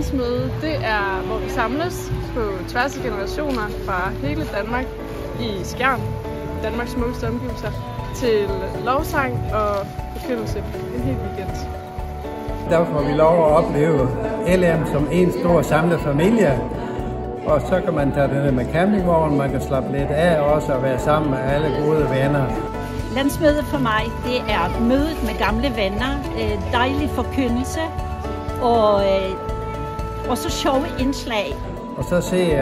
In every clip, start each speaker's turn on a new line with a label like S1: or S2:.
S1: landsmøde, det er, hvor vi samles på tværs af generationer fra hele Danmark i Skjern, Danmarks smukkeste omgivelser, til lovsang og forkyndelse en hel weekend.
S2: Der får vi lov at opleve LM som en stor samlet familie, og så kan man tage det ned med campingvognen, man kan slappe lidt af også og være sammen med alle gode venner.
S3: Landsmødet for mig, det er mødet med gamle venner, dejlig forkyndelse og så sjove indslag.
S2: Og så se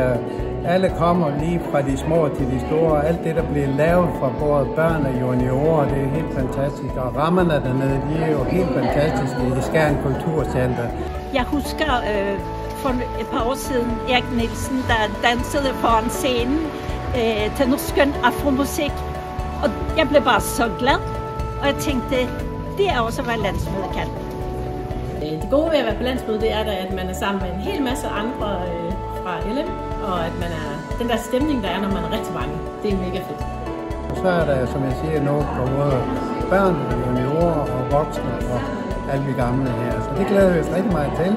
S2: alle kommer lige fra de små til de store, alt det der bliver lavet fra både børn og juniorer, det er helt fantastisk. Og rammerne dernede, de er jo helt fantastiske i Skjern Kulturcenter.
S3: Jeg husker for et par år siden Erik Nielsen, der dansede foran scenen til noget skøn afromusik. Og jeg blev bare så glad, og jeg tænkte, det er også, hvad landsmødet kan.
S4: Det gode ved at være på landsmødet, det er da, at man er sammen med en hel masse andre fra LM, og at man er den der stemning, der er, når man er rigtig mange. Det er mega fedt.
S2: Og så er der, som jeg siger, noget på både børn, juniorer og voksne og alle de gamle her. Så det glæder vi os rigtig meget til.